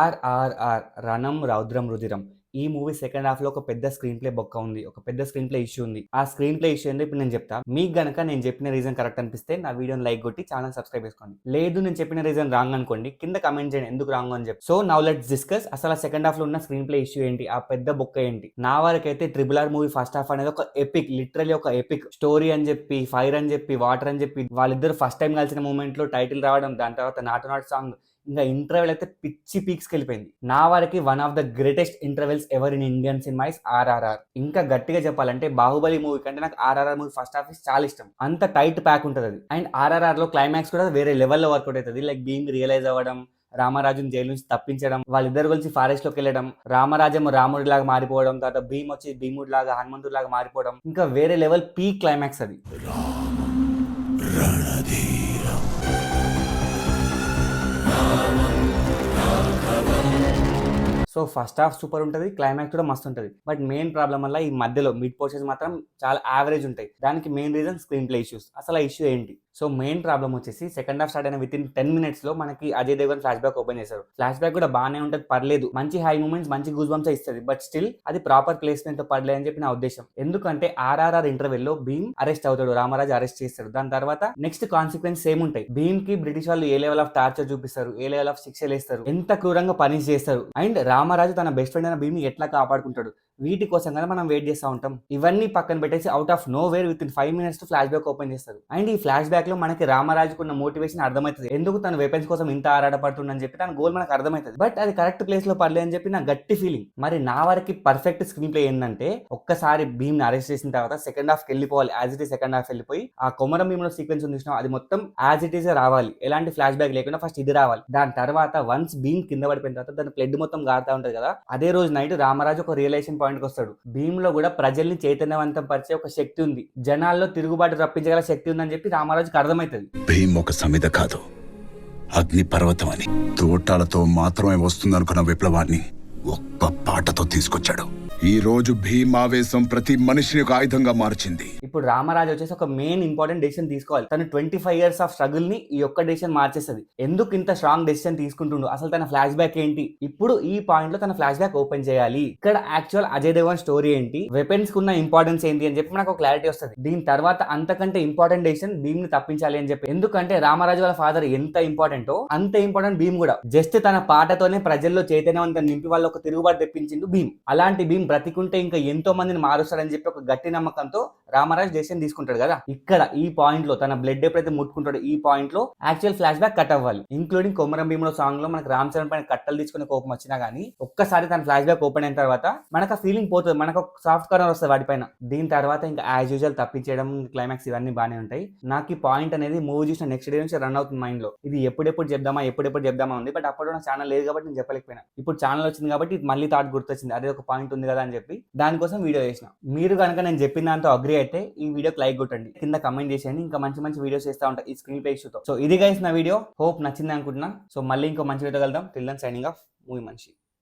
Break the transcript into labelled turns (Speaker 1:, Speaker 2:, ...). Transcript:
Speaker 1: ఆర్ఆర్ఆర్ రణం రౌద్రం రుధిరం ఈ movie second half లో ఒక పెద్ద స్క్రీన్ ప్లే బొక్క ఉంది. ఒక పెద్ద స్క్రీన్ ప్లే ఇష్యూ ఉంది. ఆ స్క్రీన్ ప్లే ఇష్యూ ఏందో ఇప్పుడు నేను చెప్తా. మీకు గనక నేను చెప్పిన రీజన్ కరెక్ట్ అనిపిస్తే నా వీడియోని లైక్ కొట్టి ఛానల్ సబ్స్క్రైబ్ చేసుకోండి. లేదు నేను చెప్పిన రీజన్ రాంగ్ అనుకోండి, కింద కమెంట్ చేయండి ఎందుకు రాంగ్ అని చెప్పి. సో నౌ లెట్స్ డిస్కస్ అసలు ఆ సెకండ్ హాఫ్ లో ఉన్న స్క్రీన్ ప్లే ఇష్యూ ఏంటి, ఆ పెద్ద బొక్క ఏంటి. నా వరకైతే RRR మూవీ ఫస్ట్ హాఫ్ అనేది ఒక ఎపిక్, లిటరలీ ఒక ఎపిక్ స్టోరీ అని చెప్పి, ఫైర్ అని చెప్పి, వాటర్ అని చెప్పి, వాళ్ళిద్దరు ఫస్ట్ టైం కలిసిన మూమెంట్ లో టైటిల్ రావడం, దాని తర్వాత నాటు నాటు సాంగ్, ఇంకా ఇంటర్వెల్ అయితే పిచ్చి పీక్స్కి వెళ్ళిపోయింది. నా వరకు one of the greatest intervals ever in Indian cinemas RRR. ఇంకా గట్టిగా చెప్పాలంటే బాహుబలి మూవీ కంటే నాకు ఆర్ఆర్ఆర్ మూవీ ఫస్ట్ హాఫ్ చాలా ఇష్టం. అంత టైట్ ప్యాక్ ఉంటుంది అది. అండ్ ఆర్ఆర్ఆర్ లో క్లైమాక్స్ కూడా వేరే లెవెల్లో వర్కౌట్ అవుతుంది. లైక్ బీయింగ్ రియలైజ్ అవ్వడం, రామరాజుని జైలు నుంచి తప్పించడం, వాళ్ళిద్దరు కలిసి ఫారెస్ట్ లోకి వెళ్ళడం, రామరాజం రాముడి లాగా మారిపోవడం, తర్వాత భీమ్ వచ్చి భీముడి లాగా హనుమంతుడి లాగా మారిపోవడం, ఇంకా వేరే లెవెల్ పీక్ క్లైమాక్స్ అది. సో ఫస్ట్ హాఫ్ సూపర్ ఉంటుంది, క్లైమాక్స్ కూడా మస్తు ఉంటుంది. బట్ మెయిన్ ప్రాబ్లం వల్ల ఈ మధ్యలో మిడ్ పోర్షన్స్ మాత్రం చాలా యావరేజ్ ఉంటాయి. దానికి main reason screen play issues. అసలు ఆ ఇష్యూ ఏంటి? సో మెయిన్ ప్రాబ్లం వచ్చేసి సెకండ్ హాఫ్ స్టార్ట్ అయిన విత్ ఇన్ 10 minutes లో మనకి Ajay Devgan flashback open చేశారు. ఫ్లాష్ బ్యాక్ కూడా బాగానే ఉంటుంది, పర్లేదు, మంచి హై మూమెంట్స్, మంచి గూస్ బంప్స్ ఇస్తుంది. బట్ స్టిల్ అది ప్రాపర్ ప్లేస్మెంట్ తో పడలేదు అని చెప్పి నా ఉద్దేశం. ఎందుకంటే ఆర్ఆర్ఆర్ ఇంటర్వెల్ లో భీమ్ అరెస్ట్ అవుతాడు, రామరాజు అరెస్ట్ చేస్తాడు. దాని తర్వాత నెక్స్ట్ కాన్సిక్వెన్స్ సేమ్ ఉంటాయి. భీమ్ కి బ్రిటిష్ వాళ్ళు ఏ లెవెల్ ఆఫ్ టార్చర్ చూపిస్తారు, ఏ లెవెల్ ఆఫ్ శిక్షలు వేస్తారు, ఎంత క్రూరంగా పనిష్ చేస్తారు, అండ్ రామరాజు తన బెస్ట్ ఫ్రెండ్ అయిన భీమ్ ఎట్లా కాపాడుకుంటాడు, వీటి కోసం కదా మనం వెయిట్ చేస్తూ ఉంటాం. ఇవన్నీ పక్కన పెట్టేసి out of know where with in 5 minutes flash back open చేస్తారు. అండ్ ఈ ఫ్లాష్ బ్యాక్ లో మనకి రామరాజుకున్న మోటివేషన్ అర్థమవుతుంది, ఎందుకు తన వెపన్స్ కోసం ఇంత ఆరాటపడుతుందని చెప్పి తన గోల్ మనకు అర్థమవుతుంది. బట్ అది కరెక్ట్ ప్లేస్ లో పడలే అని చెప్పి నా గట్టి ఫీలింగ్. మరి నా వరకు పర్ఫెక్ట్ స్క్రీన్ ప్లే ఏంటంటే, ఒక్కసారి భీమ్ ని అరెస్ట్ చేసిన తర్వాత సెకండ్ హాఫ్ వెళ్ళిపోవాలి, as it is second half వెళ్ళిపోయి ఆ కొమరం భీమ్ లో సీక్వెన్స్ ఉంది, అది మొత్తం యాజ్ ఇట్ ఈస్ రావాలి, ఎలాంటి ఫ్లాష్ బ్యాక్ లేకుండా ఫస్ట్ ఇది రావాలి. దాని తర్వాత వన్స్ భీమ్ కింద పడిపోయిన తర్వాత దాని బ్లడ్ మొత్తం గారుతా ఉంటది కదా, అదే రోజు నైట్ రామరాజు ఒక రియలైజేషన్ పాయింట్ కి వస్తాడు. భీమ్ లో కూడా ప్రజల్ని చైతన్యవంతం పరిచే ఒక శక్తి ఉంది, జనాల్లో తిరుగుబాటు రప్పించగల శక్తి ఉందని చెప్పి రామరాజుకి అర్థమవుతుంది.
Speaker 2: భీమ్ ఒక సమిత కాదు, అగ్ని పర్వతం అని. తోటాలతో మాత్రమే వస్తుందనుకున్న విప్లవాన్ని ఒక్క పాటతో తీసుకొచ్చాడు. ఈ రోజు భీమ్ ఆవేశం ప్రతి మనిషిని ఒక ఆయుధంగా మార్చింది.
Speaker 1: ఇప్పుడు రామరాజు వచ్చేసి ఒక మెయిన్ ఇంపార్టెంట్ డెసిషన్ తీసుకోవాలి. తను 25 years ఆఫ్ స్ట్రగుల్ ని ఈ ఒక్క డెసిషన్ మార్చేస్తుంది. ఎందుకు ఇంత స్ట్రాంగ్ డెసిషన్ తీసుకుంటుండు, అసలు తన ఫ్లాష్ బ్యాక్ ఏంటి, ఇప్పుడు ఈ పాయింట్ లో తన ఫ్లాష్ బ్యాక్ ఓపెన్ చేయాలి. ఇక్కడ యాక్చువల్ అజయ్ దేవగన్ స్టోరీ ఏంటి, వెపన్స్ కున్న ఇంపార్టెన్స్ ఏంటి అని చెప్పి మనకు క్లారిటీ వస్తుంది. దీని తర్వాత అంతకంటే ఇంపార్టెంట్ డెసిషన్ భీమ్ ని తప్పించాలి అని చెప్పి. ఎందుకంటే రామరాజు వాళ్ళ ఫాదర్ ఎంత ఇంపార్టెంటో అంత ఇంపార్టెంట్ భీమ్ కూడా. జస్ట్ తన పాటతోనే ప్రజల్లో చైతన్యవంతం నింపి వాళ్ళు ఒక తిరుగుబాటు తెప్పించిండు భీమ్. అలాంటి భీమ్ బ్రతికుంటే ఇంకా ఎంతో మందిని మారుస్తాడని చెప్పి ఒక గట్టి నమ్మకంతో రామరాజు డెసిషన్ తీసుకుంటాడు కదా. ఇక్కడ ఈ పాయింట్ లో తన బ్లడ్ ఎప్పుడైతే ముట్టుకుంటాడో ఈ పాయింట్ లో యాక్చువల్ ఫ్లాష్ బ్యాక్ కట్ అవ్వాలి. ఇంక్లూడింగ్ కొమరం భీములో సాంగ్ లో మనకు రామ్ చరణ్ పైన కట్టలు తీసుకునే కోపం వచ్చినా గానీ ఒక్కసారి తన ఫ్లాష్ బ్యాక్ ఓపెన్ అయిన తర్వాత మనకు ఆ ఫీలింగ్ పోతుంది, మనకు ఒక సాఫ్ట్ కార్నర్ వస్తుంది వాటిపైన. దీని తర్వాత ఇంకా యాజ్ యూజువల్ తప్పించడం, క్లైమాక్స్ ఇవన్నీ బాగానే ఉంటాయి. నాకు ఈ పాయింట్ అనేది మూవీ చూసిన నెక్స్ట్ డే నుంచి రన్ అవుతుంది మైండ్ లో. ఇది ఎప్పుడెప్పుడు చెప్దామా ఉంది. బట్ అప్పుడు నా ఛానల్ లేదు కాబట్టి నేను చెప్పలేకపోయినా. ఇప్పుడు ఛానల్ వచ్చింది కాబట్టి మళ్ళీ థాట్ గుర్తొచ్చింది, అదే ఒక పాయింట్ ఉంది కదా అని చెప్పి దానికోసం వీడియో చేసిన. మీరు కనుక నేను చెప్పిన దాంతో అగ్రి అయితే ఈ వీడియోకి లైక్ కొట్టండి, కింద కమెంట్ చేసేయండి. ఇంకా మంచి మంచి వీడియోస్ చేస్తూ ఉంటాయి ఈ స్క్రీన్ ప్లే ఇష్యూతో. సో ఇది గైస్ నా వీడియో, హోప్ నచ్చింది అనుకుంటున్నా. సో మళ్ళీ ఇంకో మంచి వీడియో కలుద్దాం. Till then signing off, movie మనిషి.